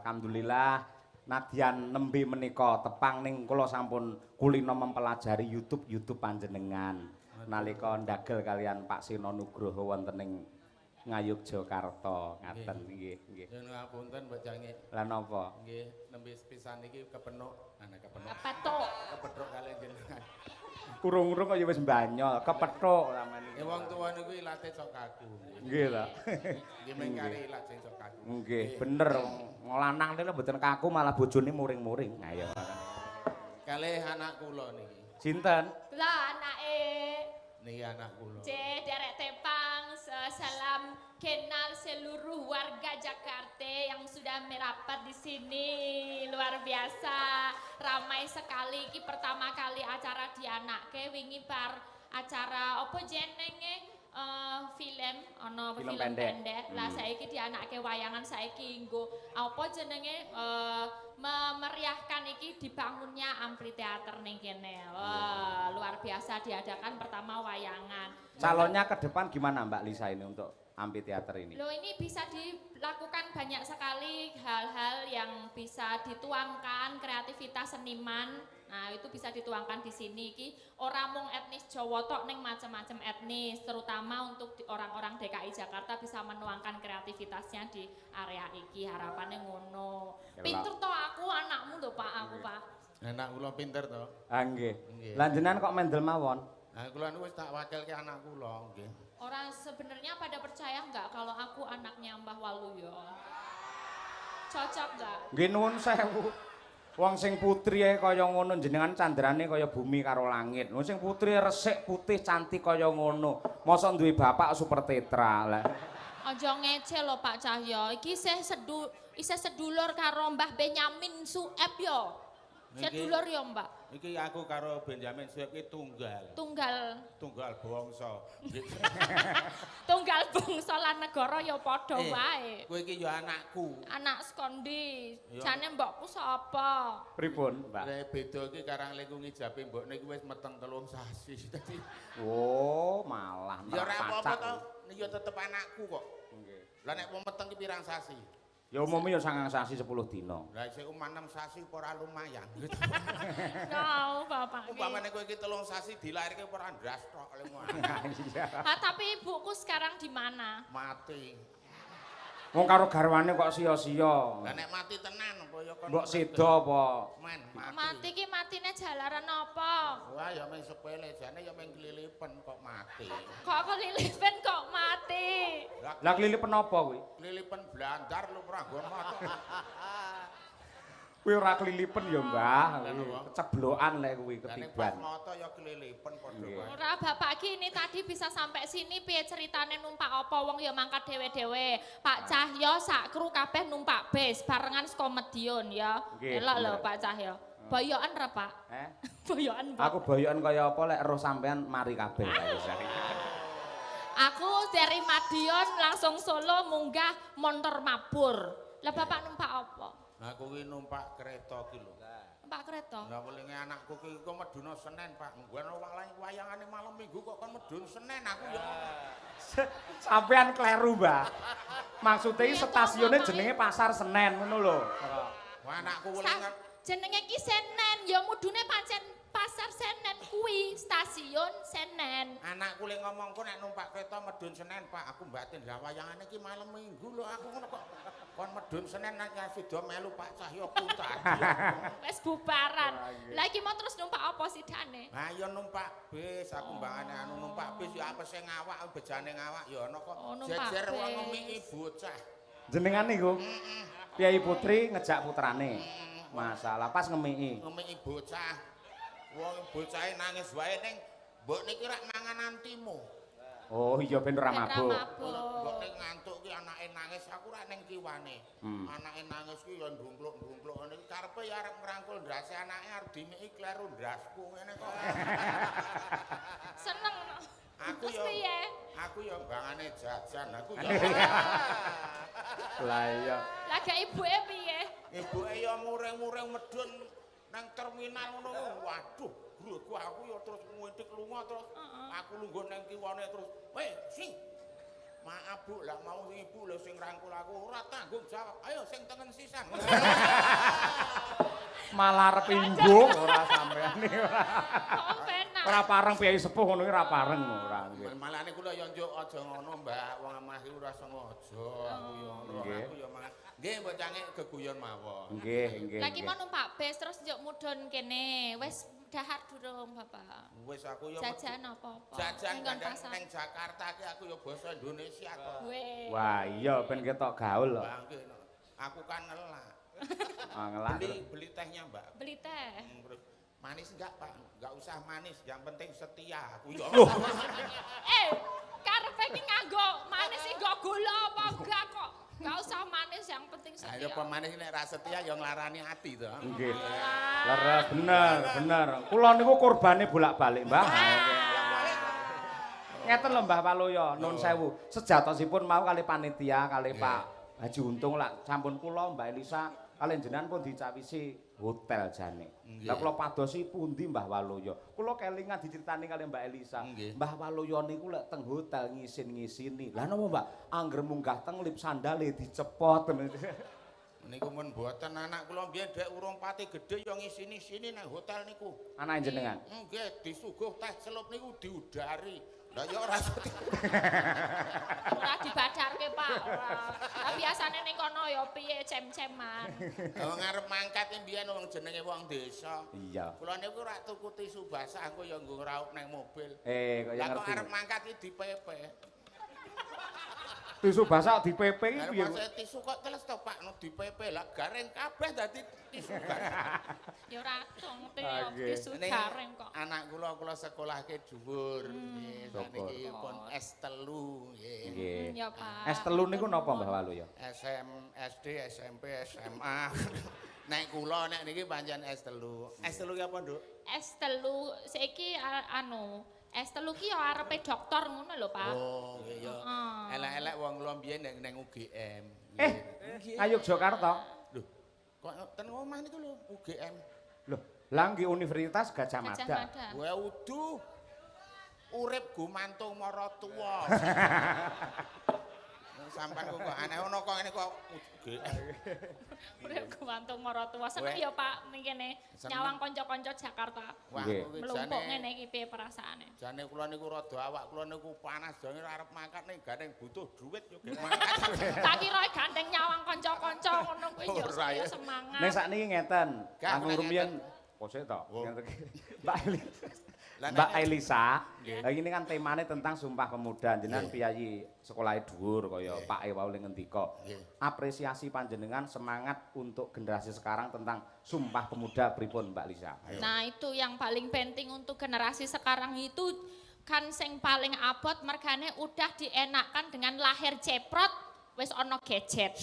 alhamdulillah nadyan nembe menika tepang ning kula sampun kulino mempelajari YouTube panjenengan nalika ndagel kalian Pak Sino Nugroho wonten ing Ngayogyakarta ngaten nggih nggih. Yen ngapunten Mbak Jange. Lah napa? Nggih, nembe sepisan iki kepenuk, kepenuk. Kepethuk. Kepethuk kalih jenengan. Kurung-kurung kok ya wis mbanyol, kepethuk sampean iki. Wong tuwa niku ilate sok kaku. Nggih ta. Nggih mengkari ilat sing sok kaku. Nggih, bener wong lanang niku mboten kaku malah bojone muring-muring. Ayo. Kalih anak kula niki. Sinten? Lah anake Niki anak kula. Derek Tepang, salam kenal seluruh warga Jakarta yang sudah merapat di sini. Luar biasa, ramai sekali. Iki pertama kali acara dianakke wingi par acara apa jenenge film ana film pendek. Lah saiki dianakke wayangan saiki nggo apa jenenge memeriahkan iki dibangunnya amfiteater ning kene. Wah, luar biasa diadakan pertama wayangan. Calonnya ke depan gimana Mbak Lisa ini untuk amfiteater ini? Loh ini bisa dilakukan banyak sekali hal-hal yang bisa dituangkan kreativitas seniman. Nah, itu bisa dituangkan di sini iki ora mung etnis Jawa tok ning macam-macam etnis, terutama untuk orang-orang DKI Jakarta bisa menuangkan kreativitasnya di area iki. Harapannya ngono. Pinter toh aku anakmu lho Pak, aku Pak. Anak kula pinter to. Ah nggih. Lah jenengan kok mendel mawon? Nah, kula niku wis tak wakilke anak kula nggih. Orang sebenarnya pada percaya nggak kalau aku anaknya Mbah Waluyo? Cocok nggak? Nggih nuwun sewu. Wong sing putri kaya ngono jenengan candrane kaya bumi karo langit. Wong sing putri resik putih cantik kaya ngono. Mosok duwe bapak super tetra lah. Aja ngece lho Pak Cahyo. Iki isih sedulur karo Mbah Benyamin Sueb yo. Sedulur yo Mbak. Iki aku karo Benjamin Sueb iki tunggal. Tunggal bangsa. Tunggal bangsa lan negara ya padha wae. Kowe iki ya anakku. Anak sekondi. Jane mbokku sapa? Pripun, Mbak? Lah beda iki karang lengku ngijabe mbok niku wis meteng 3 sasi. Dadi Oh, malah ya ora apa-apa to. Niki ya tetep anakku kok. Nggih. Lah nek wong meteng ki pirang sasi? Ya umumnya ya 9 sasi 10 dina. Lah sik 6 sasi ora lumayan. Tahu Bapak. Umpamane kowe iki 3 sasi dilairke ora ndras tok lemu. Iya. Tapi ibuku sekarang di mana? Mati. Wong karo garwane kok sia-sia. Lah nek mati tenan apa ya kon. Mbok sedo apa? Men mati. Mati ki matine jalaran apa? Wah ya mung sepele jane ya mung klilipen kok mati. Kok kelilipen kok mati? Lah klilipen apa kuwi? Klilipen blandar lu ora nggon mati. Kuwi ora klilipen ya, Mbah. Keceblokan lek kuwi Pas ketiban. moto ya klilipen padha wae. Ora Bapak ki ini tadi bisa sampai sini piye ceritane numpak apa wong ya mangkat dhewe-dhewe. Pak Cahyo sak kru kabeh numpak bis barengan saka Medion ya. Elok lho Pak Cahyo. Boyokan ra Pak? Boyokan Pak. Aku boyokan kaya apa lek roh sampean mari kabeh. Aku dari Madiun langsung Solo munggah montor mabur. Lah Bapak numpak apa? Aku ki numpak kereta ki lho. Numpak kereta? Lah welinge anakku ki kok meduna Senin, Pak. Nggon wayangane malam Minggu kok kon medun Senin aku ya. Sampean kleru, Mbah. Maksudnya stasiunnya jenenge Pasar Senen ngono lho. Wah anakku welinge jenenge ki Senen ya mudune pancen Pasar Senen kuwi stasiun Senen. Anakku le ngomongku nek numpak kereta medun Senin, Pak. Aku batin lah wayangane ki malam Minggu lho. Aku ngono kok kon medun Senin nek sida melu Pak Cahyo tadi. Wis bubaran. Lah iki mau terus numpak apa sidane? Ha ya numpak bis, aku mbangane anu numpak bis ya apa sing ngawak bejane ngawak ya ana kok jejer wong ngemiki bocah. Jenengan niku Piai Putri ngejak putrane. Masalah pas ngemiki. Ngemiki bocah. Wong bocahe nangis wae ning mbok niki rak mangan antimu. Oh iya ben ora mabuk. Mbok ning ngantuk ki anake nangis aku rak ning kiwane. Anake nangis ki ya ndungkluk-ndungkluk ngene iki karepe ya arep ngrangkul ndrase anake arep dimiki kleru ndrasku ngene kok. Seneng. Aku ya bangane jajan aku ya. Lah iya. Lah gak ibuke piye? Ibuke ya muring-muring medun nang terminal ngono. Waduh, gruku aku ya terus ngintik lunga terus aku lungguh nang kiwane terus. Weh, sing. Maaf Bu, lah mau ibu lho sing rangkul aku ora tanggung jawab. Ayo sing tengen sisan. Malah arep inggung ora sampean iki ora. Kok penak. Ora pareng piyai sepuh ngono iki ora pareng ora nggih. Malane kula yo njuk aja ngono, Mbak. Wong amah iki ora sengaja aku yo ngono. Nggih. Aku yo mangan. Nggih, mbok cange geguyon mawon. Nggih, nggih. Lagi mau numpak bis terus njuk mudhun kene. Wis dahar durung, Bapak. Wis aku yo Jajan apa-apa. jajan Ning kadang pasar. ning Jakarta ki aku yo basa Indonesia to. Weh. Wah, iya ben ketok gaul lho. Bangke no. Aku kan ngelak. Ngelak. Beli tehnya, Mbak. Beli teh. Terus manis enggak, Pak? Enggak usah manis, yang penting setia. Aku yo. Karepe ki nganggo manis iki nggo gula apa enggak kok? Enggak usah manis, yang penting Ayo setia. pemanis nek ra setia yo nglarani ati to. Nggih. Leres bener, bener. Kula niku kurbane bolak-balik, Mbah. Ngeten lho Mbah Waluya, nun sewu. Sejatosipun mau kali panitia kali Pak Haji Untung lah sampun kula Mbak Elisa kali jenengan pun dicawisi hotel jane. Lah kula padosi pundi Mbah Waluya. Kula kelingan diceritani kali Mbak Elisa. Mbah Waluya niku lek teng hotel ngisin-ngisini. Lah napa Mbak? Angger munggah teng lip sandale dicepot. Niku mun mboten anak kula mbiyen dek urung pati gedhe yo ngisini-sini nang hotel niku. Anake jenengan. Nggih, disuguh teh celup niku diudari. Lah yo ora Ora dibadarke, Pak. Ora. Lah biasane ning kono ya piye cem-ceman. wong arep mangkat mbiyen wong jenenge wong desa. Iya. Kula niku ora tuku tisu basah engko yo nggo ngraup nang mobil. Kaya Lah kok ngerti. arep mangkat iki dipepe. Tisu basah dipepe iki Lah piye? masa tisu kok teles to Pak no dipepe lah gareng kabeh dadi tisu basah. Ya ora ngerti Ah, ya nggih. tisu Ning gareng kok. anak kula sekolahke dhuwur nggih saniki pun S3 nggih. Nggih. Ya, Pak. Es telu niku napa Mbah Waluya? SD, SMP, SMA. Nek kula nek niki pancen S3. S3 ki apa, Nduk? S3 saiki anu S3 ki ya arepe dokter ngono lho, Pak. Oh, nggih ya. Heeh. Elek-elek wong kula mbiyen ning UGM. Ayo Jakarta. Lho, kok ten omah niku lho UGM. Loh, lah nggih Universitas Gajah Gajah Mada. Mada. Kowe udu urip gumantung maratuwa. Sampan kok aneh ono kok ngene kok UGM. Urip gumantung maratuwa. Seneng ya, Pak, ning kene Seneng. nyawang kanca-kanca Jakarta. Wah, Nggih. kuwi Melumpuk jane ngene iki piye perasaane? jane kula niku rada awak kula niku panas jane arep mangkat ning gandeng butuh duit yo ge mangkat. Tak kira gandeng nyawang kanca-kanca ngono kuwi yo Ora, saya ya. semangat. Ning sakniki ngeten, Gak, aku nek rumiyin ngeten. kosek to. Oh. Ngeten iki. Mbak Elisa. Lah, Mbak nek- Elisa, Nggih. lah ini kan temane tentang Sumpah Pemuda, jenengan piyayi sekolahe dhuwur kaya Nggih. Pak E wau ngendika. Nggih. Apresiasi panjenengan semangat untuk generasi sekarang tentang Sumpah Pemuda pripun Mbak Lisa? Ayo. Nah, itu yang paling penting untuk generasi sekarang itu kan sing paling abot mergane udah dienakkan dengan lahir ceprot wis ana gadget.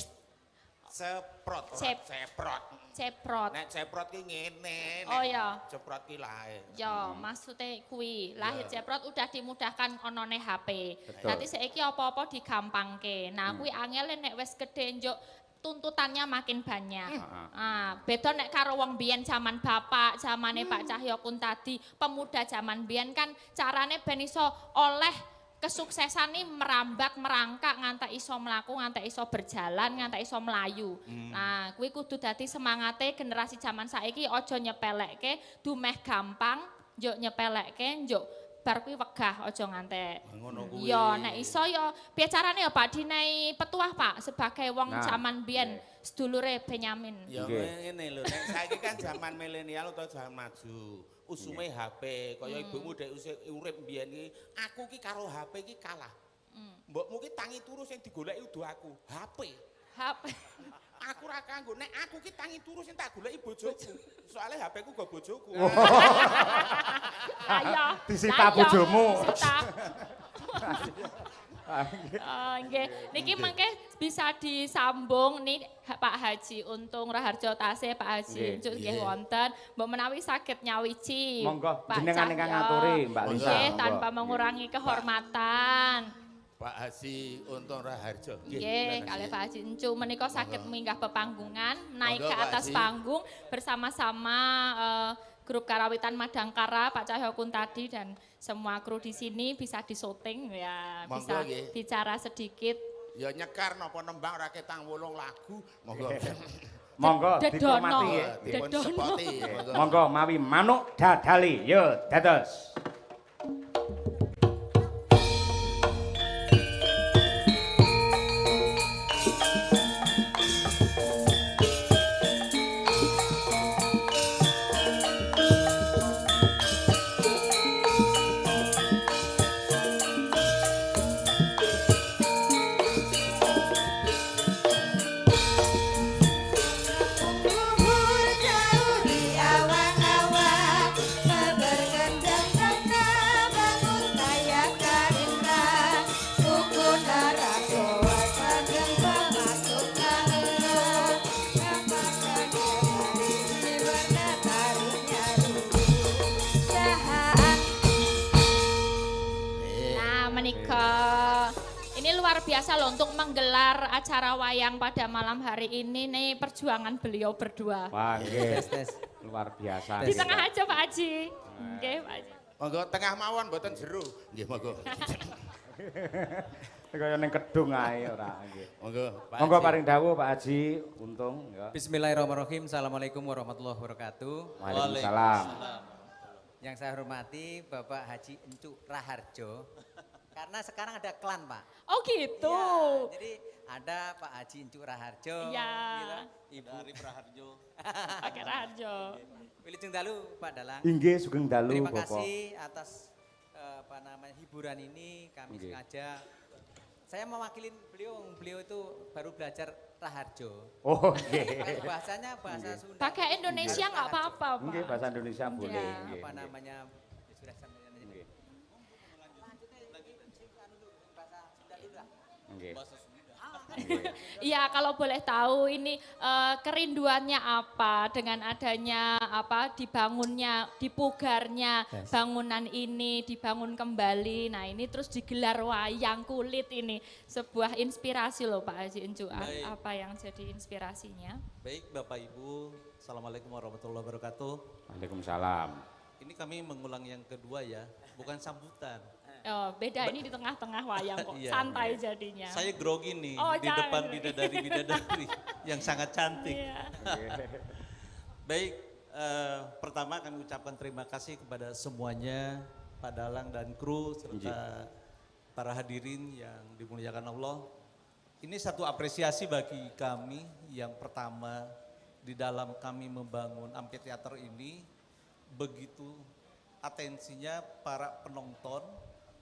Ceprot, Cep- ceprot. Ceprot. Nek ceprot ki ngene. Oh, ya. Ceprot ki lae. Ya, maksudnya kuwi lahir ceprot udah dimudahkan onone HP. Betul. Nanti saiki apa-apa digampangke. Nah, kuwi angel nek wis gedhe njuk tuntutannya makin banyak. Ah, beda nek karo wong biyen zaman bapak, zamane Pak Cahyo Kuntadi, pemuda zaman biyen kan carane ben iso oleh kesuksesan ini merambat, merangkak, ngantek iso mlaku, ngantek iso berjalan, ngantek iso melayu. Nah, kuwi kudu dadi semangate generasi zaman saiki aja nyepelekke, dumeh gampang, njuk nyepelekke, njuk bar kuwi wegah aja ngantek. Ngono kuwi. Ya, nek iso ya piye carane ya Pak dinehi petuah Pak sebagai wong Nah, zaman biyen sedulure Benyamin. Ya Nggih. ngene lho, nek saiki kan zaman milenial utawa zaman maju. Usume HP, kaya ibumu dek urip mbiyen iki, aku ki karo HP ki kalah. Mbokmu ki tangi turu sing digoleki udu aku, HP. HP. Aku ora kanggo, nek aku ki tangi turu sing tak goleki bojoku. Soale HP ku go bojoku. Ayo. Disita bojomu. Disita. Nggih, niki mengke bisa disambung nih Pak Haji Untung Raharjo Tasih Pak Haji Nggih. Unjuk nggih Nggih. wonten, mbok menawi saged nyawiji. Monggo Pak jenengan ingkang Cahyo. ngaturi Mbak Lisa. Nggih, monggo. tanpa mengurangi kehormatan. Pak Haji Untung Raharjo. Nggih, kalih Pak Haji Encu menika saged minggah pepanggungan, naik Monggo, ke Pak atas Haji. panggung bersama-sama grup Karawitan Madangkara, Pak Cahyokun tadi dan semua kru di sini bisa disyuting ya, Monggo, bisa nggih. bicara sedikit. Ya nyekar napa nembang ra ketang 8 lagu. Monggo. Monggo Dedono. dikurmati nggih. Dipun Dedono. sepoti. Monggo mawi manuk dadali. Yo dados. Nah, menika ini luar biasa loh untuk menggelar acara wayang pada malam hari ini nih perjuangan beliau berdua. Wah nggih. Luar biasa. Di tengah aja Pak Haji. Oke, Pak Haji. Monggo tengah mawon mboten jero. Nggih monggo. Kaya ning kedung ae ora nggih. Monggo. Pak Monggo Haji. paring dawuh Pak Haji, untung ya. Bismillahirrahmanirrahim. Assalamualaikum warahmatullahi wabarakatuh. Waalaikumsalam. Yang saya hormati Bapak Haji Encuk Raharjo. Karena sekarang ada klan, Pak. Oh gitu. Iya, jadi ada Pak Haji Encuk Raharjo. Iya. Ibu Rip Raharjo. Pakai Rajo. Wilujeng dalu Pak Dalang. Inggih sugeng dalu Terima Bapak. kasih atas hiburan ini kami Nggih. sengaja. Saya mewakili beliau itu baru belajar Raharjo. Oh nggih. Kan bahasanya bahasa Sunda. Pakai Indonesia nggak apa-apa, Pak. Nggih bahasa Indonesia boleh Iya. nggih. Apa namanya? Ya sudah sampai Nggih. bahasa Sunda dulu lah. Nggih. Iya, kalau boleh tahu ini kerinduannya apa dengan adanya apa dibangunnya, dipugarnya bangunan ini dibangun kembali. Nah, ini terus digelar wayang kulit ini sebuah inspirasi loh Pak Haji Encu. Baik. Apa yang jadi inspirasinya? Baik Bapak Ibu, Assalamualaikum warahmatullahi wabarakatuh. Waalaikumsalam. Ini kami mengulang yang kedua ya, bukan sambutan. Oh, beda ini di tengah-tengah wayang kok, Iya. santai jadinya. Saya grogi nih Oh, di jangan depan grogi. bidadari-bidadari yang sangat cantik. Iya. Baik, pertama kami ucapkan terima kasih kepada semuanya, Pak Dalang dan kru serta para hadirin yang dimuliakan Allah. Ini satu apresiasi bagi kami yang pertama di dalam kami membangun amphitheater ini, begitu atensinya para penonton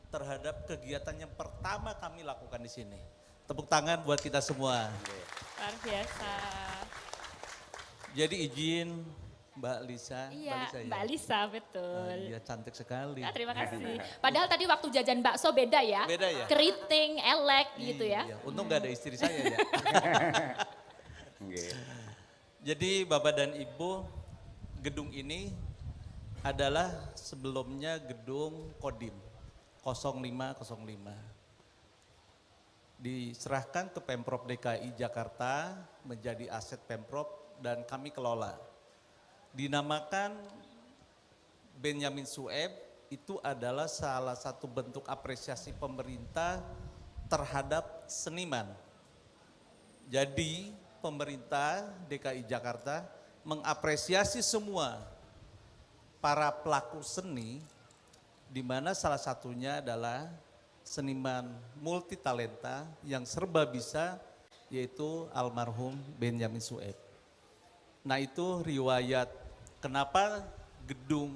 terhadap kegiatan yang pertama kami lakukan di sini. Tepuk tangan buat kita semua. Luar biasa. Jadi izin Mbak Lisa. Iya, ya? Mbak Lisa betul. Iya cantik sekali. Ya, terima kasih. Padahal tadi waktu jajan bakso beda ya. Beda ya? Keriting, elek gitu ya. Iya, untung gak ada istri saya ya. Nggih. Jadi Bapak dan Ibu, gedung ini adalah sebelumnya gedung Kodim 0505. Diserahkan ke Pemprov DKI Jakarta menjadi aset Pemprov dan kami kelola. Dinamakan Benyamin Sueb, itu adalah salah satu bentuk apresiasi pemerintah terhadap seniman. Jadi pemerintah DKI Jakarta mengapresiasi semua para pelaku seni, di mana salah satunya adalah seniman multitalenta yang serba bisa, yaitu almarhum Benyamin Sueb. Nah itu riwayat kenapa gedung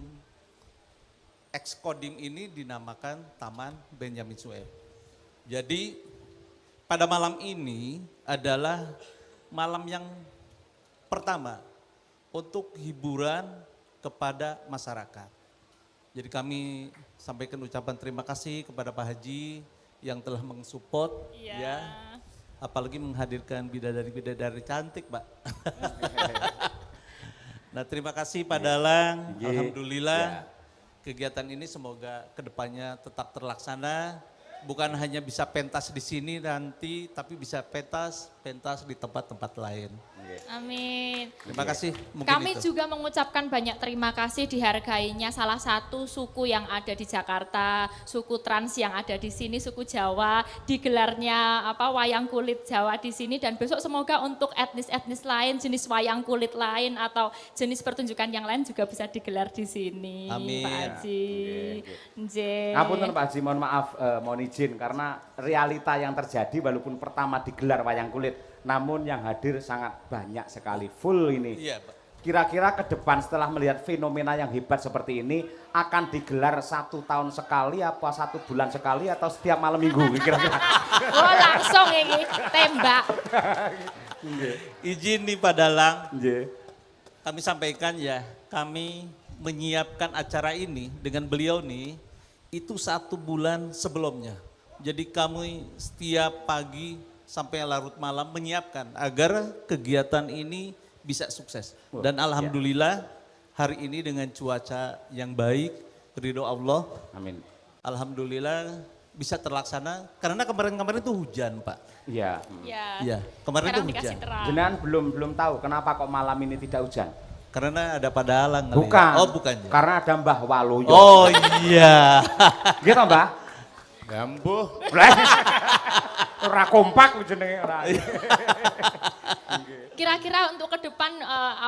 Ex-Kodim ini dinamakan Taman Benyamin Sueb. Jadi pada malam ini adalah malam yang pertama untuk hiburan kepada masyarakat. Jadi kami sampaikan ucapan terima kasih kepada Pak Haji yang telah mensupport ya. Apalagi menghadirkan bidadari-bidadari cantik, Pak. Nah, terima kasih Pak Dalang. Alhamdulillah kegiatan ini semoga kedepannya tetap terlaksana bukan hanya bisa pentas di sini nanti, tapi bisa pentas di tempat-tempat lain. Amin. Terima kasih. Mungkin Kami itu. juga mengucapkan banyak terima kasih dihargainya salah satu suku yang ada di Jakarta, suku Trans yang ada di sini, suku Jawa, digelarnya wayang kulit Jawa di sini, dan besok semoga untuk etnis-etnis lain, jenis wayang kulit lain atau jenis pertunjukan yang lain juga bisa digelar di sini. Amin. Pak Haji. Nggih. Ngapunten Pak Haji, mohon maaf, mohon izin karena realita yang terjadi walaupun pertama digelar wayang kulit, namun yang hadir sangat banyak sekali, full ini. Iya, Pak. Kira-kira ke depan setelah melihat fenomena yang hebat seperti ini akan digelar 1 tahun sekali, apa 1 bulan sekali, atau setiap malam minggu kira-kira? Oh langsung ini tembak. Izin nih Pak Dalang, Nggih. kami sampaikan ya, kami menyiapkan acara ini dengan beliau nih, itu 1 bulan sebelumnya. Jadi kami setiap pagi sampai larut malam menyiapkan agar kegiatan ini bisa sukses. Dan alhamdulillah hari ini dengan cuaca yang baik, ridho Allah, Amin. alhamdulillah bisa terlaksana karena kemarin-kemarin itu hujan, Pak. Iya. Ya. Iya, kemarin itu Sekarang dikasih hujan. terang. Jenengan belum tahu kenapa kok malam ini tidak hujan? Karena ada Padalang kali ya? Bukan. Oh, bukan ya. Karena ada Mbah Waluyo. Oh iya. Gitu Mbah? Gambuh. Ora kompak jenenge ora. Kira-kira untuk ke depan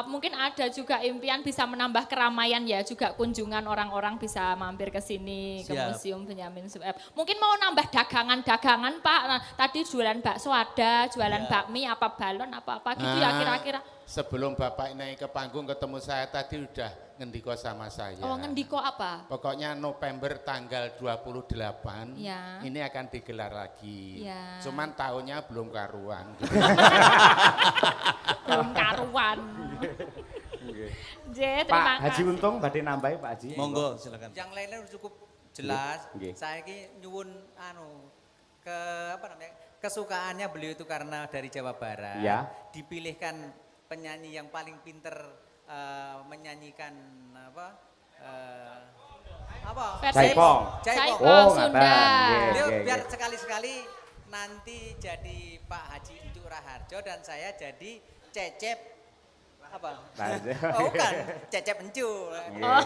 mungkin ada juga impian bisa menambah keramaian ya, juga kunjungan orang-orang bisa mampir ke sini, ke Siap. Museum Benyamin Sueb. Mungkin mau nambah dagangan-dagangan Pak, nah, tadi jualan bakso ada, jualan bakmi, apa balon, apa-apa gitu ya kira-kira. Sebelum Bapak naik ke panggung ketemu saya tadi udah ngendiko sama saya. Oh ngendiko apa? Pokoknya November tanggal 28 Ya. ini akan digelar lagi. Ya. Cuman tahunnya belum karuan. Belum karuan. J, Pak terima Haji kasih. Untung badhe nambahi Pak Haji. Monggo silakan. Yang lainnya cukup jelas. Nggih. Saya ini nyuwun kesukaannya beliau itu karena dari Jawa Barat. Ya. Dipilihkan penyanyi yang paling pinter menyanyikan Versi Jaipong. Jaipong Oh, Sunda. ngaten. Beliau Nggih, biar nggih. sekali-sekali nanti jadi Pak Haji Encuk Raharjo dan saya jadi Cecep Oh bukan, Cecep Encuk. Oh,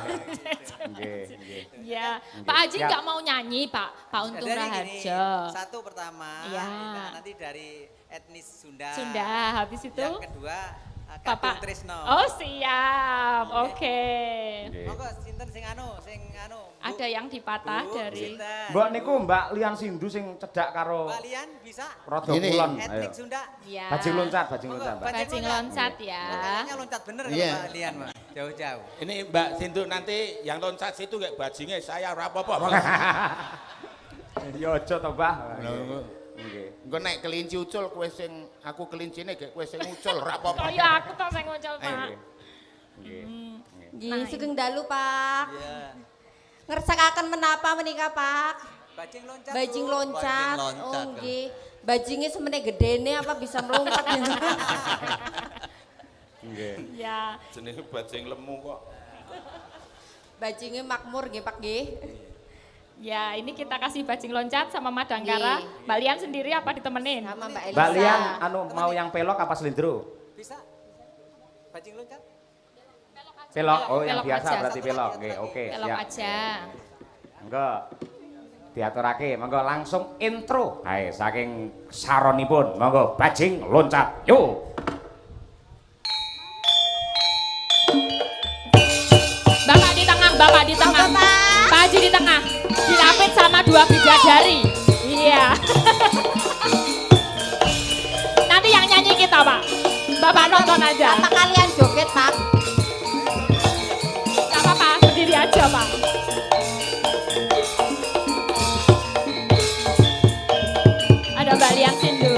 Nggih, nggih. ya. Pak Haji Ya. nggak mau nyanyi Pak Untung Dari gini, Raharjo. satu pertama Ya. nanti dari etnis Sunda. Sunda, habis itu Yang kedua Bapak Kakung Trisno. Oh siap, oke. Nggih. Monggo sinten sing anu, Bu? Ada yang dipatah Bu, dari sinten? Mbok niku Mbak Lian Sindu sing cedak karo Mbak Lian bisa? Rada Ini. kulon. Etnik Ayo. Sunda. ya. Bajing loncat, bajing Monggo, loncat, Mbak. Bajing loncat ya. Kayaknya loncat bener kalau Iya. Mbak Lian, Mbak. Jauh-jauh. Ini Mbak Sindu nanti yang loncat situ kayak bajingnya saya ora apa-apa. Ya aja to, Mbah. Lho, Nggih. Engko nek kelinci ucul kowe sing aku kelincine gek kowe sing ucul ora apa-apa. Kaya aku tau sing ngucul Pak. Nggih. Nggih. Nggih, sugeng dalu, Pak. Iya. Ngersakaken menapa menika, Pak? Bajing loncat. Bajing Bu. loncat. Bajing loncat, Oh, nggih. Bajingnya semene gedene apa bisa melompat ya? Nggih. Ya. Jenenge bajing lemu kok. Bajingnya makmur nggih, Pak nggih. Ya, ini kita kasih bajing loncat sama Madangkara. Nggih. Mbak Lian sendiri apa ditemenin? Sama Mbak Elisa. Mbak Lian anu mau yang pelok apa selindro? Bisa? Bajing loncat? Pelok. Oh, yang Pelok biasa aja. berarti pelok. Oke, oke, Pelok siap. aja. Monggo. Diaturake, monggo langsung intro. Hai, saking saronipun, monggo bajing loncat. Yo. Bapak di tengah, Bapak di tengah. Pak Haji di tengah. Dilapit sama 2 bidadari. Iya. Nanti yang nyanyi kita, Pak. Bapak nonton aja. Apa kalian joget, Pak? Gak apa-apa, berdiri aja, Pak. Ada Mbak Lian Sindu.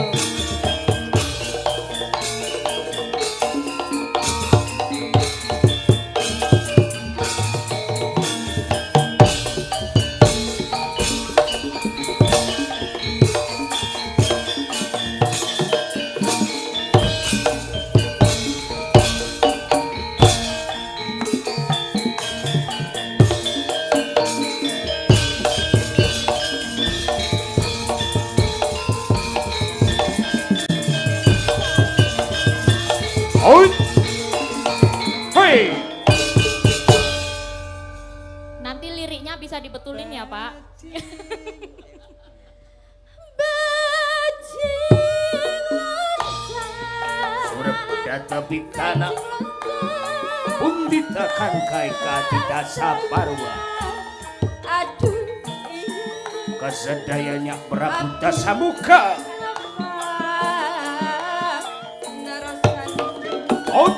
Nanti liriknya bisa dibetulin ya Pak. Surep data bikana Undita kangkai kadita saparwa Aduh. Kesedayanya Prabu Dasamuka Oh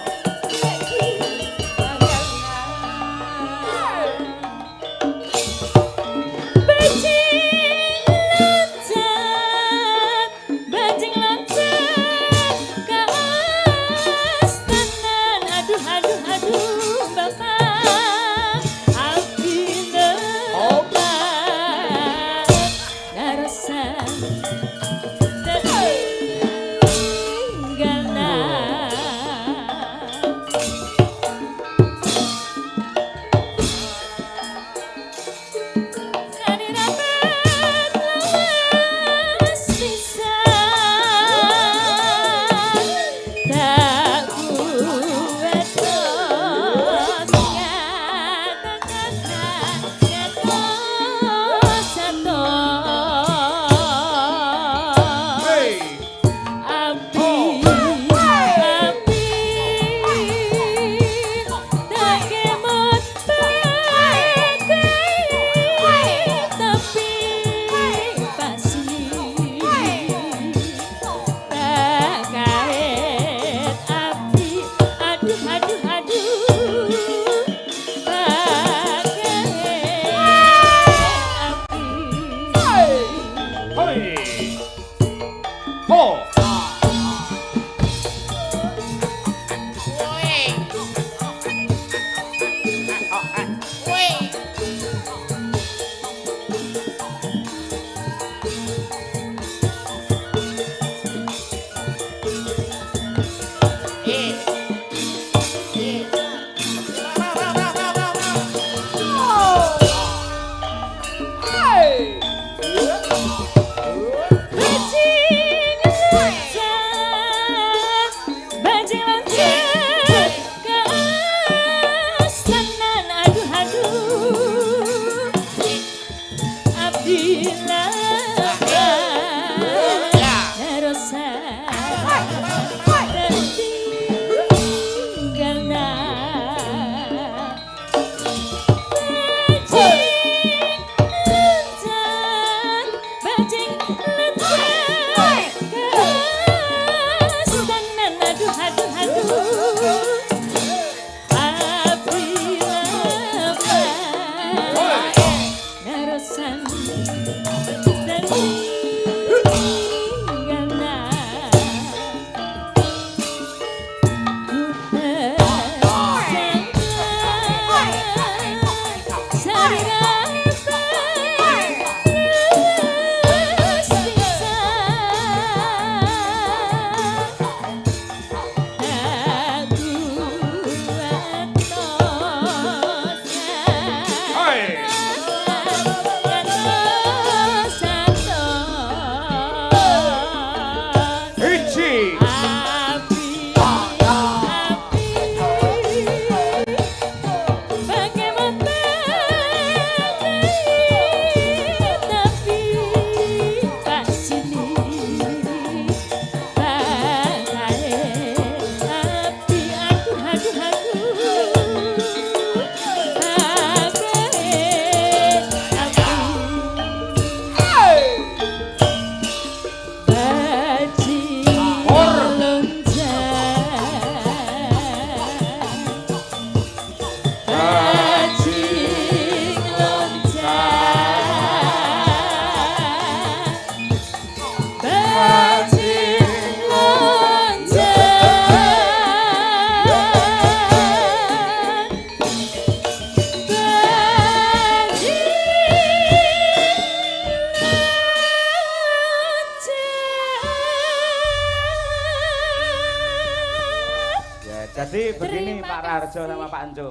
Jadi begini Pak Raharjo sama Pak Anjo,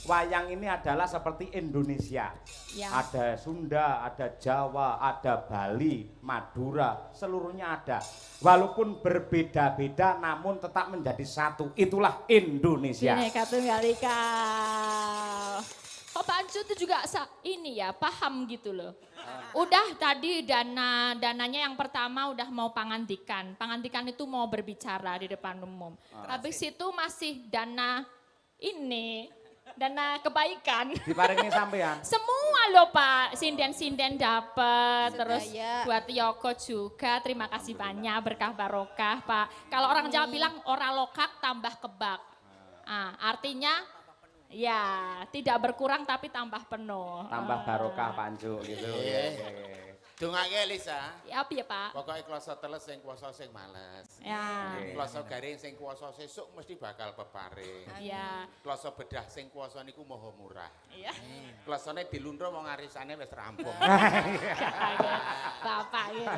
wayang ini adalah seperti Indonesia. Ya. Ada Sunda, ada Jawa, ada Bali, Madura, seluruhnya ada. Walaupun berbeda-beda namun tetap menjadi satu. Itulah Indonesia. Bineka Tunggal Ika. Kok Pak Ancu itu juga ini ya, paham gitu loh. Udah tadi dananya yang pertama udah mau pangandikan. Pangandikan itu mau berbicara di depan umum. Habis itu masih dana ini, dana kebaikan. Diparingi sampean. Semua loh Pak, sinden-sinden dapat, terus Sedaya. buat Yoko juga, terima kasih banyak, berkah barokah Pak. Kalau orang Jawa bilang ora lokak tambah kebak. Artinya ya tidak berkurang tapi tambah penuh. Tambah barokah Pak Anjuk gitu. Dongake Lisa. Ya apa ya Pak? Pokoknya kloso teles sing kuasa sing males. Ya. Kloso garing sing kuasa sesuk mesti bakal peparing. Ya. Kloso bedah sing kuasa niku maha murah. Iya. Klosone dilundro wong arisane wis rampung. Bapak ya.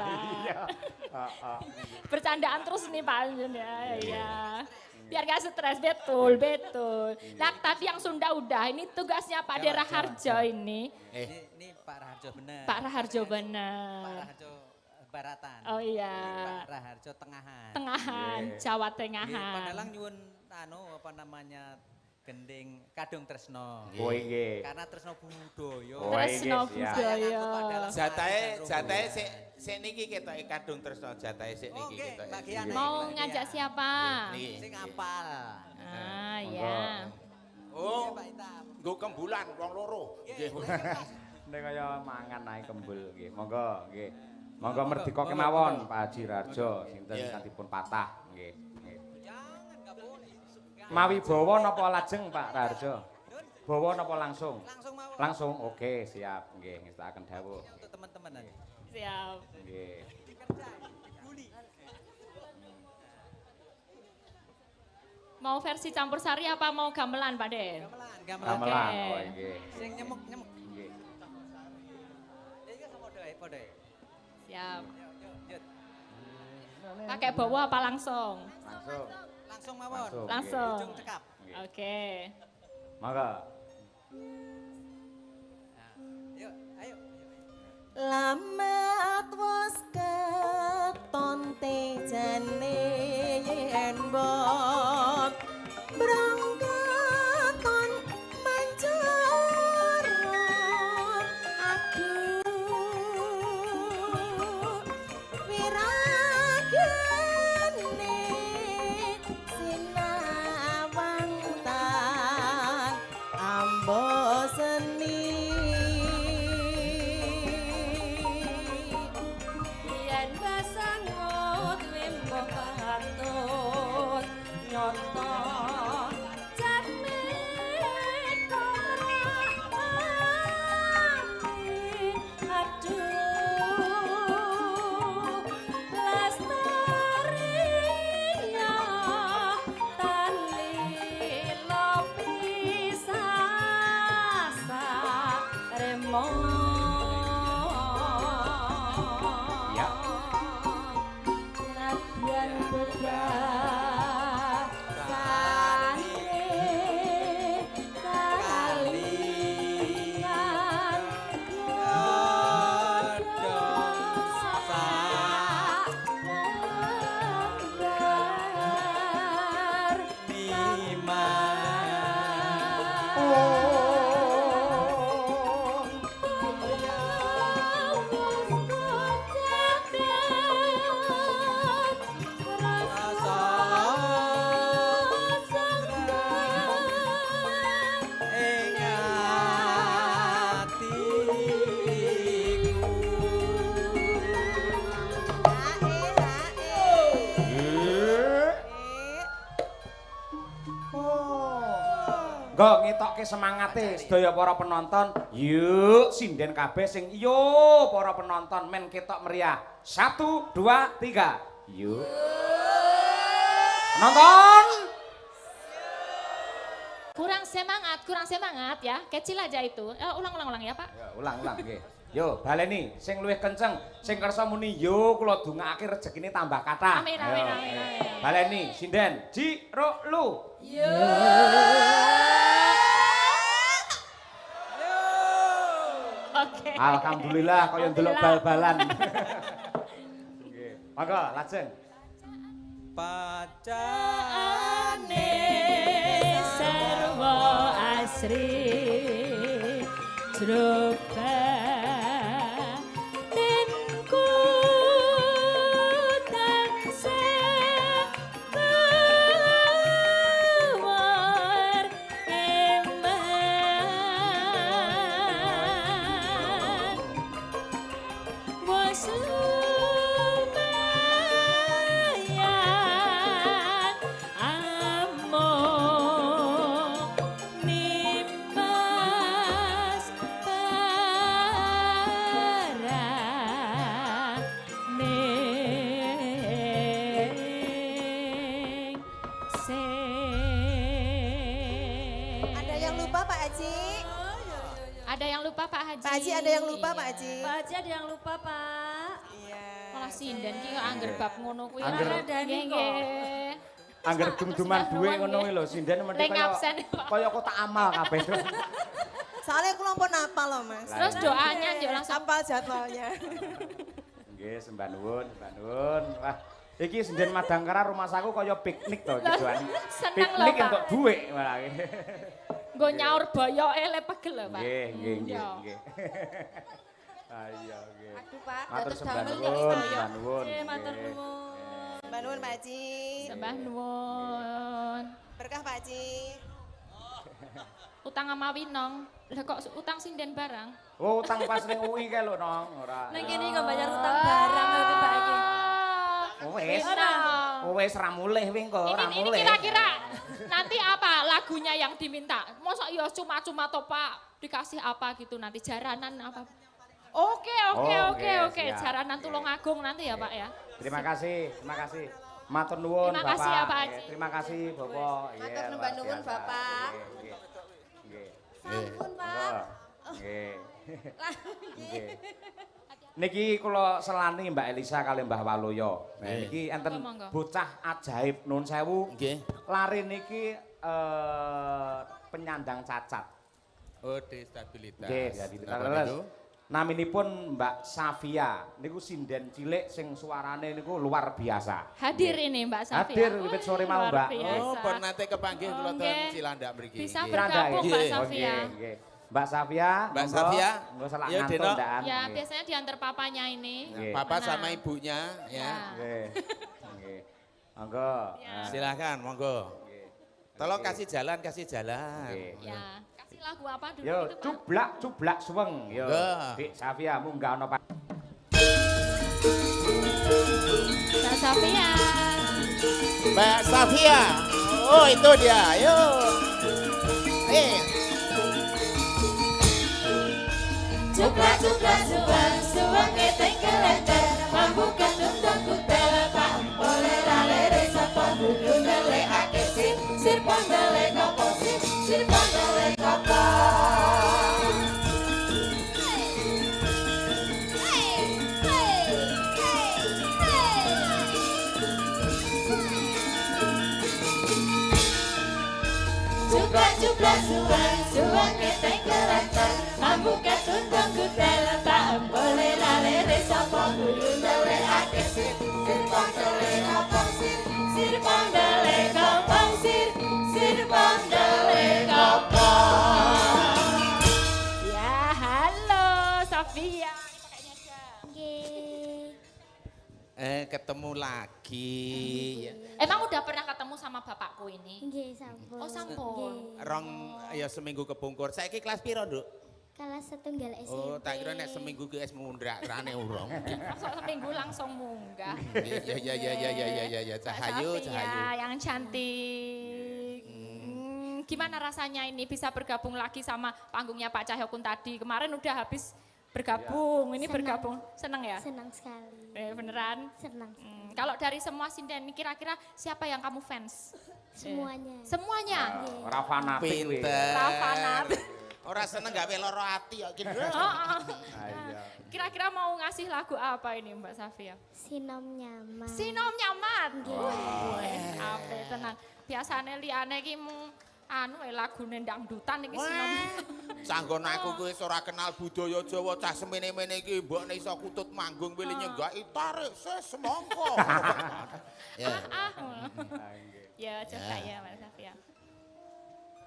Iya. Bercandaan terus nih Pak Anjun ya. Iya. Biar gak stres, betul. Nah tadi yang Sunda udah, ini tugasnya Pak De Raharjo ini. Ini Pak Raharjo bener. Pak Raharjo bener. Pak Raharjo Baratan. Oh iya. Pak Raharjo Tengahan. Tengahan, Jawa Nggih, Tengahan. Padalang nyuwun apa namanya gending Kadung Tresno. Oh nggih. Karena Tresno budaya. Oh, Tresno iya, siap. budaya. Jatahe sik niki ketoke kadung tresno jatahe sik niki ketoke. Mbak Kiana. Mau ngajak siapa? Niki. Sing apal. Ya. Oh, Pak Itam. nggo kembulan wong loro. Nggih. Nek kaya mangan ae kembul nggih. Monggo nggih. Monggo merdeka kemawon Pak Haji Rarjo sinten ingkangipun patah nggih. Jangan enggak boleh. Mawi bawa napa lajeng Pak Rarjo? Bawa napa langsung? Langsung mawon. Langsung. Oke, siap. Nggih, ngestakaken dawuh. Untuk teman-teman nanti. Siap. Nggih. Dikerja, dibully. Mau versi campur sari apa mau gamelan Pak De? Gamelan. Gamelan. Oke. Oh nggih. Sing nyemuk. Nggih. Iki sama podo. Siap. Yuk. Pakai bawa apa langsung? Langsung. Langsung mawon. Langsung. Ujung cekap. Oke. Monggo. Nah, yuk, ayo. Lamat was keton tejane yen mbok brangketon mancara aduh wiragene sinawang tan ambo seni yen basangot wimbo patut nyoto jane komrani aduh lestarinya tali lopi sasa remo Ya. Nadyan bedah sane kalingan Nggo ngetokke semangate sedaya para penonton. Yuk sinden kabeh sing yo para penonton men ketok meriah. 1 2 3. Yuk. Penonton. Kurang semangat ya. Kecil aja itu. Ulang ya Pak. Ya, ulang nggih. Yo, baleni sing luwih kenceng, sing kersa muni yo kula dongake rezekine tambah kathah. Amin. Baleni sinden ji ro lu. Oke. Alhamdulillah kaya ndelok bal-balan. Nggih. Monggo lajeng. Pacar Ane sarwa asri Coba dan ku taksir tawar eman was lumayan among nimas paraning sing. Ada yang lupa Pak Haji? Ada yang lupa Pak Haji. Pak Haji ada yang lupa Pak Haji? Pak Haji ada yang lupa, Pak. Iya. Malah sinden ki kok angger bab ngono kuwi. Angger- Nggih, nggih. Angger dum-duman duwe ngono kuwi lho, sinden mesti Lek kaya absen, Pak. kaya kok tak amal kabeh. Soalnya aku lompon apa loh Mas? Terus doanya yo langsung Apal jadwalnya. Nggih, sembah nuwun, sembah nuwun. Wah, iki sinden Madangkara rumah saku kaya piknik to iki Joan. seneng lho, Piknik Pak. entuk dhuwit malah. nggo nyaur boyoke le pegel lho, Pak. Nggih, nggih, nggih, Iya. nggih. Ayo, nggih. Aduh, Pak, Matur dados sembah damel nuwun, kok sembah nuwun. Nggih, matur nggih. nuwun. Mbak Nuwun Pak Haji. Sembah nuwun. Berkah Pak Haji. Utang sama Winong. Lah kok utang sinden barang? Oh, utang pas ning UI kae lho, Nong. Ora. Nang kene kok bayar utang barang lho Pak iki. Oh, wis. Ora. Oh, wis ra mulih wing kok, ora Ini mulih. kira-kira nanti apa lagunya yang diminta? Masa ya cuma-cuma toh Pak dikasih apa gitu nanti jaranan apa? Oke, Oh, oke, oke, oke. siap. Jaranan Tulungagung nanti ya Pak ya. Terima kasih, terima kasih. Matur nuwun Terima Bapak. kasih ya, Pak Nggih, Haji. terima kasih Bapak. Matur nembah nuwun, Bapak. Nggih, nggih. Sampun, Pak. Nggih. Nggih. Niki kula selani Mbak Elisa kali Mbah Waluyo. Nah, niki enten Monggo. bocah ajaib nun sewu. Nggih. Lari niki penyandang cacat. Oh, destabilitas. Nggih, jadi Napa terus. niku? Naminipun Mbak Safia. Niku sinden cilik sing suarane niku luar biasa. Hadir ini Mbak Safia. Hadir wiwit sore mau, Luar Mbak. biasa. Oh, pun nate kepanggih kula ten Nggih. Cilandak mriki. Bisa Nggih. bergabung Nggih. Mbak Oh, Safia. nggih. Mbak Safia, Mbak monggo. Safia. Monggo selak Ya, ngantuk Deno. ndaan. Ya, Nggih. biasanya diantar papanya ini. Nggih. Papa Mana? sama ibunya ya. Nggih. Nggih. Monggo. Ya. Nah, Silakan, monggo. nggih. Tolong kasih jalan, kasih jalan. Nggih. Ya, kasih lagu apa dulu Yo, itu Pak? cublak suweng. Yo. Nggih. Dik Safia munggah ono Pak. Mbak Safia. Mbak Safia. Oh, itu dia. Ayo. Cupra cupra suang suang keteng kelenter mampu ketundang kutel pak boleh lere sapa dulu nele ake sir pondele kopo sir pondele kopo. Cupra cupra suang suang keteng kelenter mampu ketundang kutel pak boleh lere sapa dulu nele ake sir pondele kopo sir pondele kopo sir pondele kopo. Ya halo Safia. Ketemu lagi. Emang udah pernah ketemu sama bapakku ini? Nggih, sampun. Oh sampun. Rong ya seminggu kepungkur. Saiki kelas piro, Nduk? Kelas setunggal SMP. Oh, tak kira nek seminggu ki es mundrak rane urung. Masuk seminggu langsung munggah. Ya, Cahayu, Mbak Safia Cahayu. yang cantik. Gimana rasanya ini bisa bergabung lagi sama panggungnya Pak Cahyokun tadi? Kemarin udah habis bergabung, ini Senang. bergabung. Seneng ya? Senang sekali. Beneran? Senang. Kalau dari semua sinden ini kira-kira siapa yang kamu fans? Semuanya. Semuanya? Ora fanatik kuwi. Pinter. Rafanat. Ora seneng gawe loro ati kok kira. Ayo. Kira-kira mau ngasih lagu apa ini Mbak Safia? Sinom nyaman. Sinom nyaman. Ape tenang. Biasane liyane iki mung lagune dangdutan iki sinom. Sanggon aku kuwi ora kenal budaya Jawa cah semene-mene iki mbok nek iso kutut manggung pilih nyenggaki tarik semongko. Ya. Ya coba ya Mbak Safia.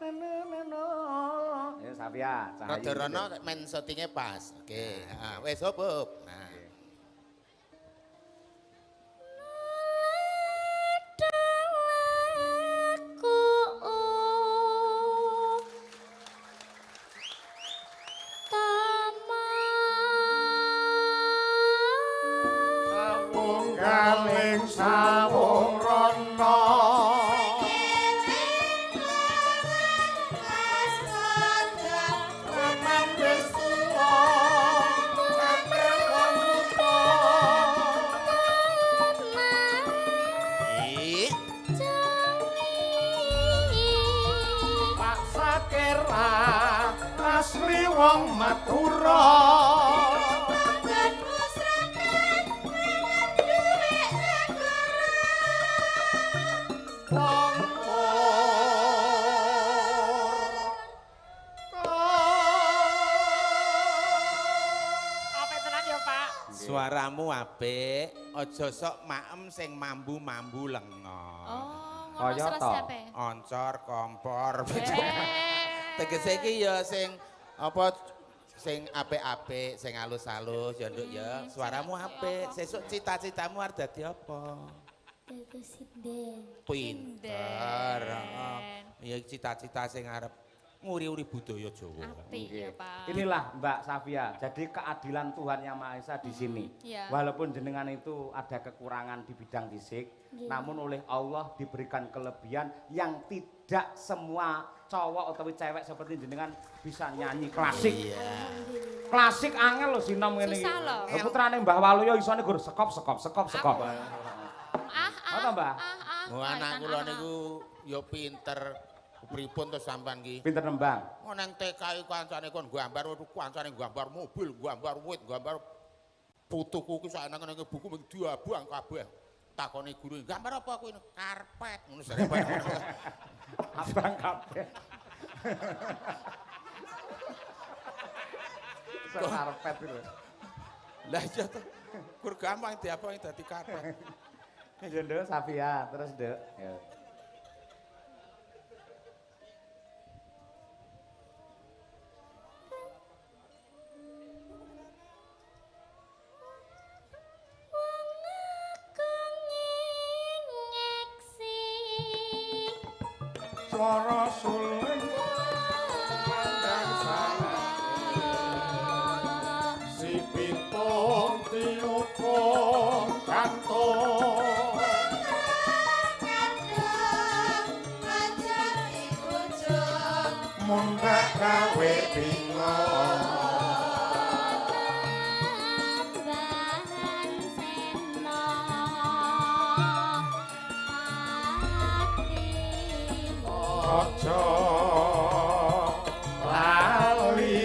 Ya Safia, Cahayu. Rada rono men syutinge pas. Oke, wis hop. Nah. Galing sawung rono Pak Sakera asli wong Madura Suaramu apik, aja sok maem sing mambu-mambu lenga. Ngono selesai apa? Oncor, kompor. Tegese iki ya sing apa sing apik-apik, sing halus-halus ya Nduk ya. Suaramu apik. Sesuk cita-citamu arep dadi apa? Dados sinden. Pinter. Ya cita-cita sing arep nguri-uri budaya Jawa. Apik ya, Pak. Inilah Mbak Safia, jadi keadilan Tuhan Yang Maha Esa di sini. Iya. Walaupun jenengan itu ada kekurangan di bidang fisik, namun oleh Allah diberikan kelebihan yang tidak semua cowok atau cewek seperti jenengan bisa nyanyi klasik. Klasik angel loh sinom ngene iki. Susah loh. Putrane Mbah Waluyo isone gur sekop. Apa Mbah? Anak kula niku ya pinter. Pripun to sampean ki? Pinter nembang. Oh nang TKI kancane kon gambar kancane gambar mobil, gambar wit, gambar putuku ki sak nang ngene buku mung diabang kabeh. Takoni guru, gambar apa aku ini? Karpet. Ngono jare. Abang kabeh. Karpet itu. Lah iya to. Gur gampang diabang dadi karpet. Ya Nduk Safia, terus Nduk. Ya. Swara suling pandang salah si pitung tiupung kantong mundak gawe bingung ojo lali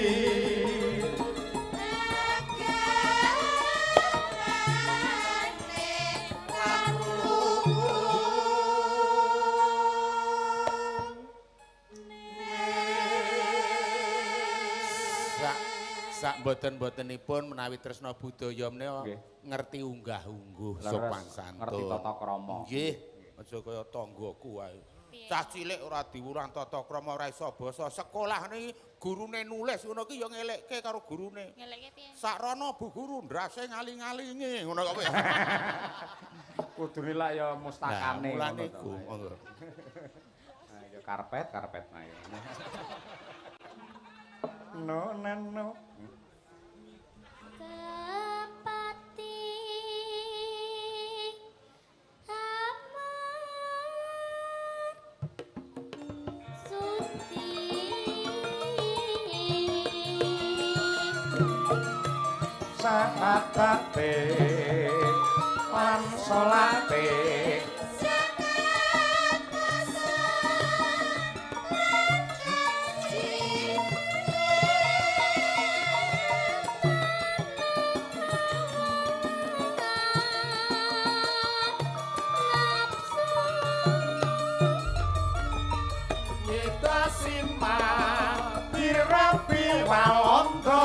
sak mboten-mbotenipun menawi tresna budaya menika ngerti unggah-ungguh sopan santun. Ngerti tata krama. Nggih, aja kaya tanggoku wae. Cah cilik ora diwurang tata krama ora iso basa. Sekolah niki gurune nulis ngono ki ya ngelekke karo gurune. Ngelekke piye? Sakrono Bu Guru ndrase ngaling-ngalingi ngono kok kowe. Kudune lak ya mustakane ngono iku. Monggo. Nah, ya karpet ae. No. Kepati amat suti sahabaté lan salate Walanda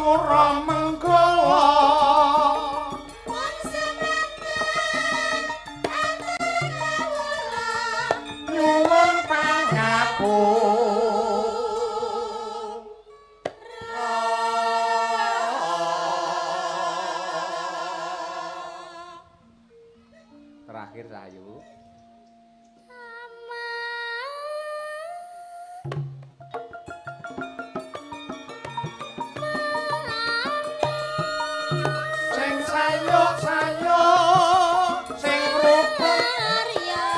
Suramenggawa nyuwun pangapura terakhir Rahayu sing sayuk-sayuk sing rukun Maria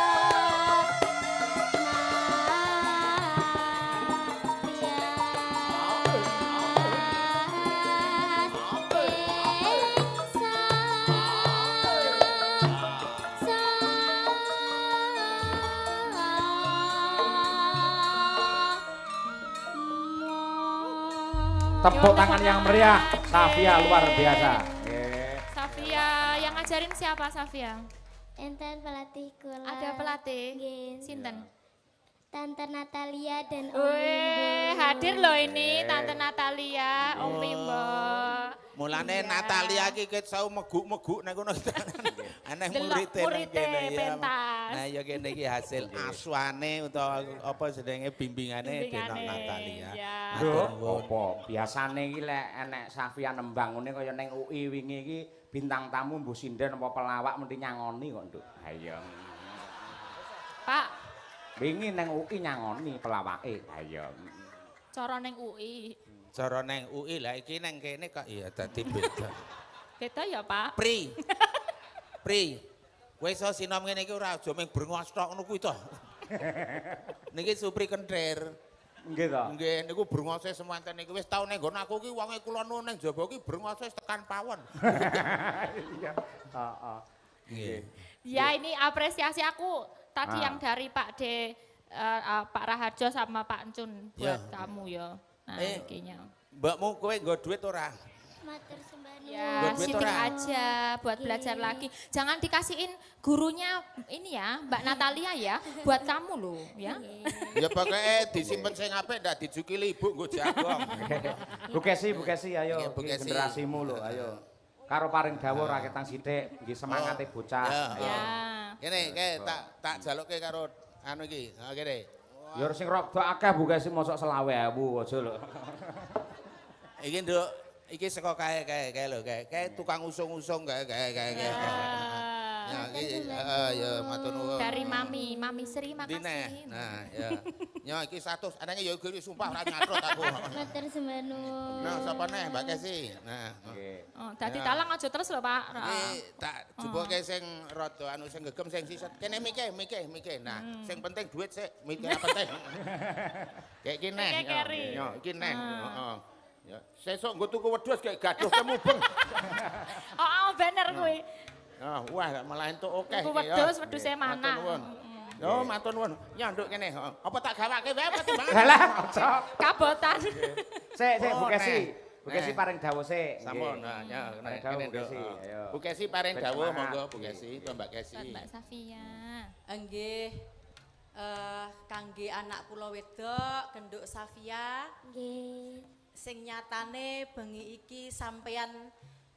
tepuk tangan yang meriah Safia luar biasa. Safia, yang ngajarin siapa Safia? enten pelatih kula. Ada pelatih? Nggih. Sinten? Tante Natalia dan Om Wih, Bimbo. hadir loh ini Tante Natalia, Om Bimbo. Mulane Natalia iki ket sau meguk-meguk nang kono. Aneh Delok murite nang murite kene ya. pentas. Nah ya kene iki hasil asuane utawa apa jenenge bimbingane Denok Natalia. Ya. Lho, apa biasane iki lek enek Safia nembang ngene kaya ning UI wingi iki bintang tamu mbuh sinden apa pelawak mesti nyangoni kok, Nduk. Ha iya. Pak, Wingi neng UI nyangoni pelawake. Ha iya. cara neng UI. Cara neng UI lah iki neng kene kok iya dadi beda. Beda ya, Pak? Pri. Pri. Kowe iso sinom ngene iki ora aja mung brengos tok ngono kuwi to. Niki Supri Kentir. Nggih to. Nggih niku brengose semanten niki wis tau ning nggon aku ki wonge kula nu ning jaba ki brengose tekan pawon. Iya. Heeh. Nggih. Ya ini apresiasi aku tadi Ah. yang dari Pak D, Pak Raharjo sama Pak Encun buat Ya. kamu ya. Nah, kayaknya. Mbakmu kowe nggo duit ora? Matur sembah nuwun. Ya, Buat duit siting ora? aja buat belajar lagi. Jangan dikasihin gurunya ini ya, Mbak Natalia ya, buat kamu loh ya. Ya pokoke disimpen sing apik ndak dijukili ibu nggo jagong. Bu Kesi ayo. Nggih, Bu Iki Kesi. generasimu lho, ayo. Karo paring dawuh ra ketang sithik, nggih semangate bocah. Ya. Ayo. Ya. Kene tak jalukke karo anu iki. Ha kene. Ya sing rada akeh Bu Kesi mosok 20.000 aja lho. Iki Nduk, iki saka kae lho, kae tukang usung-usung kae. Ya iki ya matur nuwun. Dari Mami Sri Dine. makasih. Nah, ya. Ya iki 100, anake ya iki sumpah ora nyatrut aku. Matur sembah nuwun. Nah, sapa neh Mbak Kesi? Nah. Nggih. Oh, dadi Ya. talang aja terus lho, Pak. Iki tak jupuke sing rada anu sing gegem sing siset. Kene mike. Nah, sing penting duit sik, mike ora penting. Kayak iki neh. Kayak keri. Ya, iki neh. Heeh. Ya, sesuk nggo tuku wedhus kayak gaduh kemubeng. Oh, bener kuwi. Ah, wah malah entuk akeh. Tuku iki, ya. wedhus e Matur mana. nuwun. Yo, matur nuwun. Ya nduk kene. Heeh. Apa tak gawake wae apa timbangan? Halah, aja. Kabotan. Sik, Bu Oh, Kesi. neh. Bu Kesi Neh. paring dawuh sik. Sampun. Nggih. Nah, ya Paring kene dawuh Bu Nduk. Kesi. Ayo. Bu Kesi paring Ben dawuh semangat. monggo Bu Nggih. Kesi, Mbak Kesi. Buat Mbak Safia. Nggih. Kangge anak kula wedok Genduk Safia Nggih. sing nyatane bengi iki sampeyan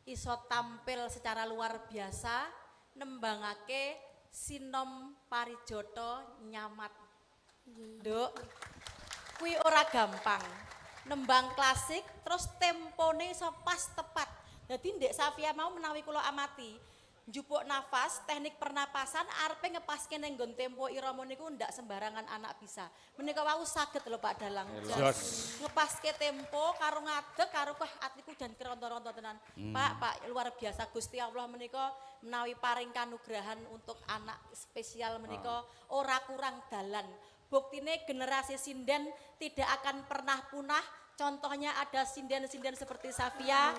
iso tampil secara luar biasa nembangake Sinom Parijoto Nyamat. Nduk. Kuwi ora gampang. Nembang klasik terus tempone iso pas tepat. Dadi Ndek Safia mau menawi kula amati njupuk nafas, teknik pernapasan arepe ngepaske ning nggon tempo irama niku ndak sembarangan anak bisa. Menika wau saged lho Pak Dalang. Ngepaske tempo karo ngadeg karo atiku dan keronto-ronto tenan. Pak luar biasa Gusti Allah menika menawi paring kanugrahan untuk anak spesial menika ora kurang dalan. Buktine generasi sinden tidak akan pernah punah. Contohnya ada sinden-sinden seperti Safia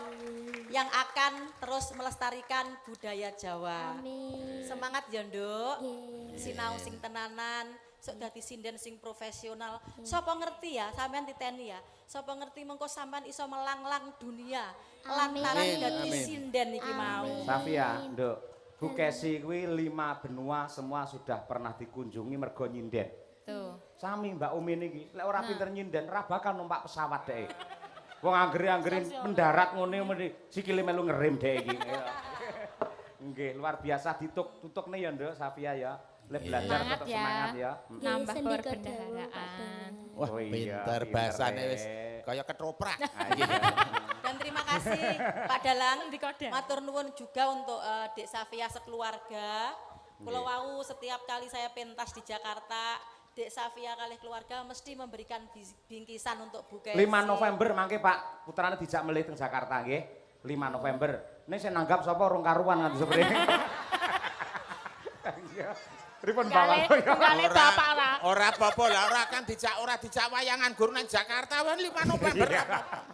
yang akan terus melestarikan budaya Jawa. Amin. Semangat ya Nduk. Nggih. Sinau sing tenanan, sok dadi sinden sing profesional. Sapa ngerti ya, sampean titeni ya. Sapa ngerti mengko sampean iso melanglang dunia lantaran Amin. dadi Amin. sinden iki mau. Safia, Nduk. Bu Kesi kuwi 5 benua semua sudah pernah dikunjungi mergo nyinden. Tuh. Sami Mbak Umi niki, lek ora pinter nyinden ora bakal numpak pesawat dhek. Wong anggere-anggere mendarat ngene meni sikile melu ngerem dhek iki. Nggih, luar biasa tutukne ya Nduk Safia ya. Lek belajar tetap semangat ya. Nambah perbendaharaan. Wah, pinter bahasane wis kaya ketoprak. Dan terima kasih Pak Dalang. Matur nuwun juga untuk Dek Safia sekeluarga. Kalau wau setiap kali saya pentas di Jakarta, Dek Safia kali keluarga mesti memberikan bingkisan untuk Bu Kesi. 5 November mangke Pak, putrane dijak melih teng Jakarta nggih. 5 November. Nek sing nanggap sapa urung karuan nganti seprene. Iya. Pripun Bapak? Ora apa-apa lah, ora dijak wayangan gur nang Jakarta 5 November apa.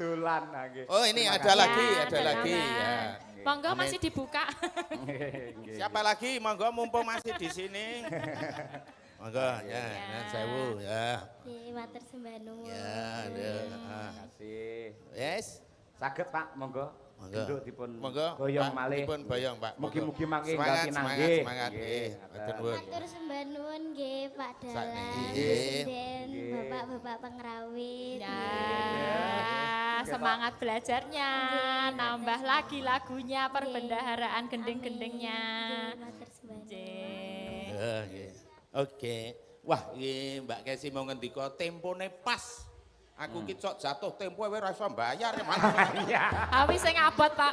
Dolan nggih. Oh, ini ada lagi ya. Monggo masih dibuka. Siapa lagi? Monggo mumpung masih di sini. Monggo ya, sewu ya. Matur sembah nuwun. Ya, terima kasih. Yes. Saged Pak, monggo. Genduk dipun boyong malih. Dipun boyong Pak. Mugi-mugi mangke semangat, nggih. Semangat nggih. Matur sembah nuwun nggih Pak Dalang. Dan Bapak-bapak pengrawit. Ya, semangat belajarnya. Nambah lagi lagunya, perbendaharaan gending-gendingnya. Matur sembah nuwun. Oke. Wah, iki Mbak Kesi mau ngendika tempone pas. Aku ki cok jatuh tempo wae ora iso bayar malah. Iya. Awi sing abot, Pak.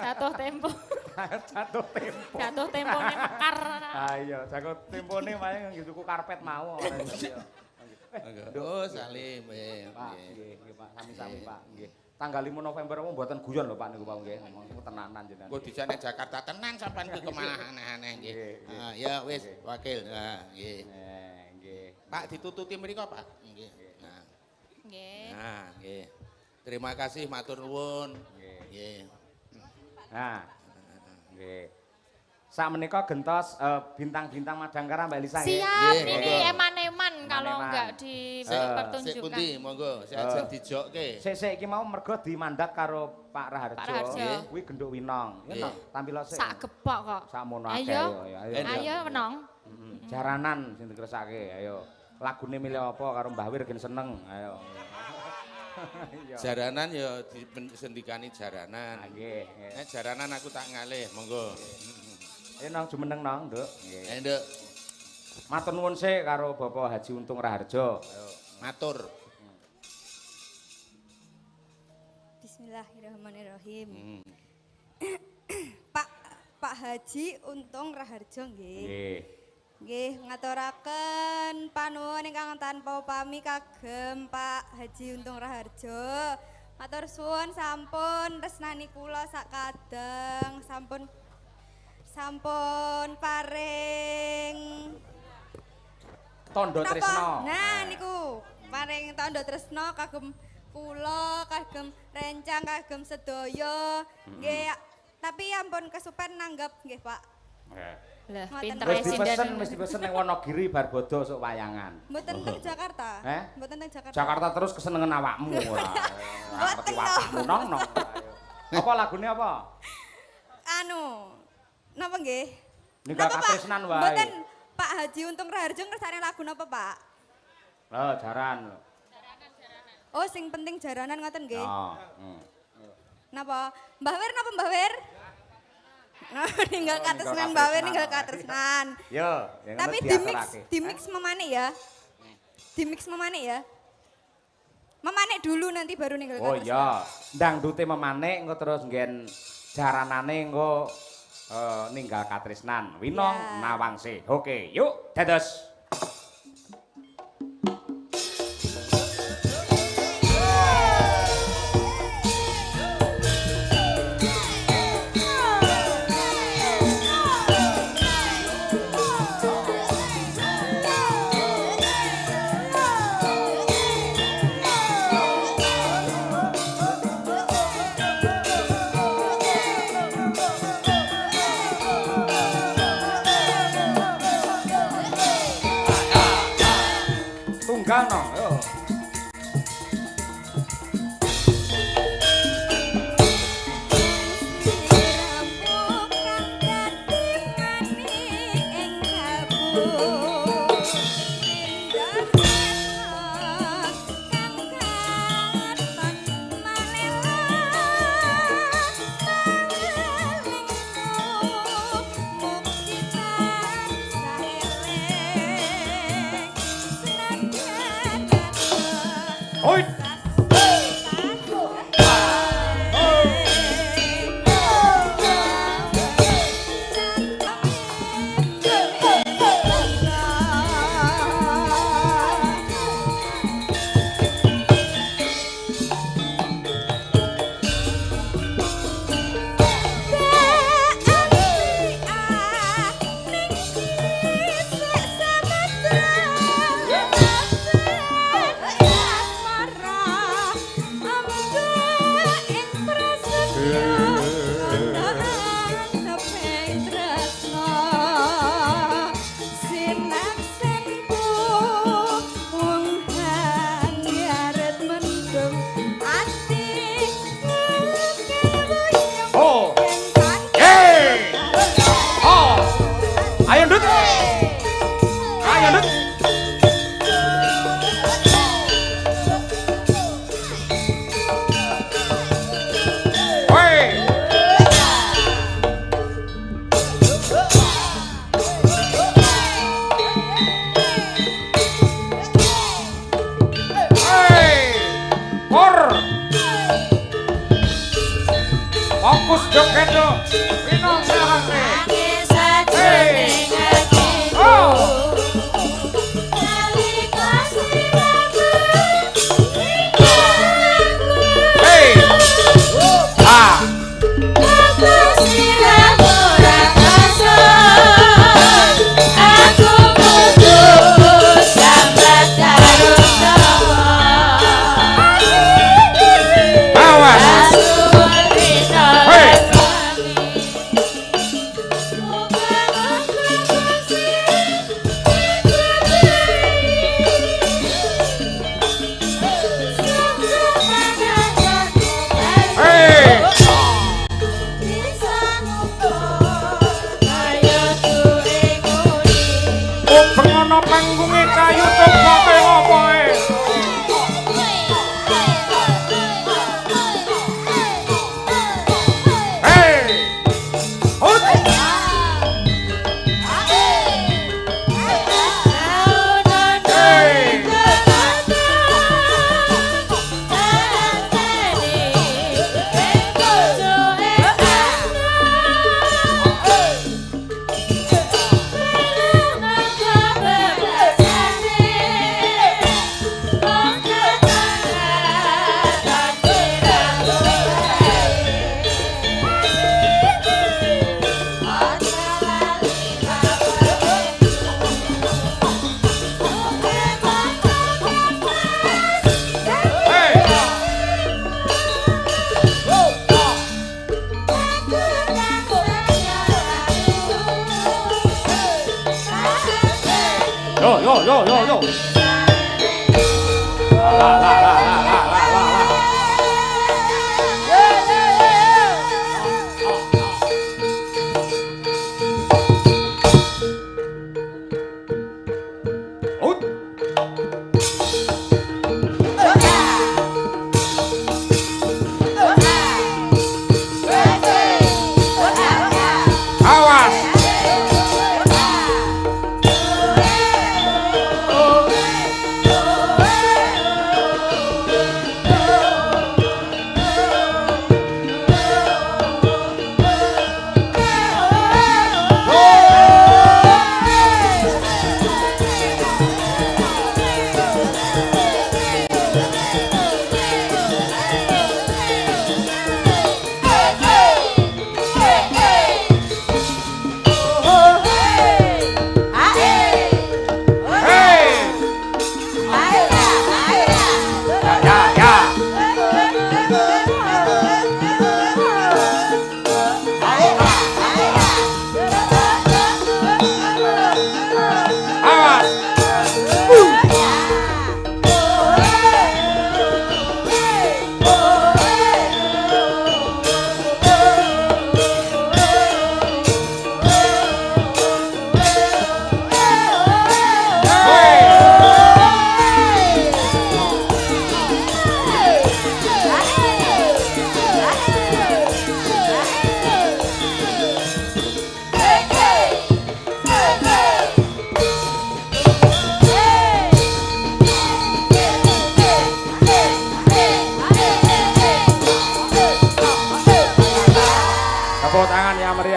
Jatuh tempo. Jatuh tempo. Jatuh tempone mekar. Ayo, jatuh tempone wae tuku karpet mau. Aduh, Salim. Pak, nggih, Pak, sami-sami Pak, nggih. Tanggal 5 November mboten guyon lho Pak niku Pak nggih. Niku tenanan jenengan. Kok dijane Jakarta tenan sampean ki kemana aneh-aneh nggih. Ya wis, wakil. Nggih. Nggih. Pak ditututi mriko, Pak. Nggih. Nggih. Nah, nggih. Terima kasih matur nuwun. Nggih. Nah. Nggih. Sak menika gentos bintang-bintang Madangkara Mbak Lisa nggih. Siap, ini eman-eman kalau enggak dipertunjukkan. Sik pundi monggo, sik aja dijokke. Sik iki mau mergo dimandat karo Pak Raharjo. Kuwi genduk winong. Ya tampil sik. Sak gepok kok. Sakmono akeh yo. Ayo wenong. Jaranan sing dikersake, ayo. Lagune milih apa karo Mbah Wir gen seneng, ayo. Jaranan ya disendikani jaranan. Nggih. Nek jaranan aku tak ngalih, monggo. Ayo nang jumeneng nang, Nduk. Nggih. Nduk. Matur nuwun sik karo Bapak Haji Untung Raharjo. Ayo, matur. Bismillahirrahmanirrahim. Pak Haji Untung Raharjo nggih. Nggih. Nggih, ngaturaken panuwun ingkang tanpa upami kagem Pak Haji Untung Raharjo. Matur suwun sampun tresnani kula sakadang, sampun paring tondo tresno. Nah niku paring tondo tresno kagem kula, kagem rencang, kagem sedaya. Nggih, tapi ampun kesupen nanggap nggih, Pak. Lah, pinter wis dipesen ning Wonogiri bar bodho sok wayangan. Mboten teng Jakarta. Mboten teng Jakarta. Jakarta terus kesenengan awakmu ora. Ngerti awakmu nong. Apa lagune apa? Napa nggih? Ninggal katresnan wae. Mboten Pak Haji Untung Raharjo ngersane lagu napa, Pak? Oh, jaran. Oh, sing penting jaranan ngoten nggih. Oh. Napa? Mbah Wir napa Mbah Wir? Ninggal katresnan Mbah Wir ninggal katresnan. Yo, tapi dimix memane ya. Dimix memane ya. Memanik dulu nanti baru ninggal katresnan. Oh iya, ndangdute memanik engko terus nggen jaranane engko ninggal katresnan. Winong nawangse. Oke, yuk dados. Thank you. Fokus jogedo, Winong Raharte. Yo.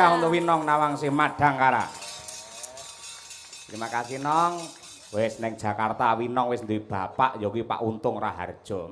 Untuk Winong Nawangsi Madangkara. Terima kasih Nong. Wis neng Jakarta Winong wis duwe bapak ya kuwi Pak Untung Raharjo.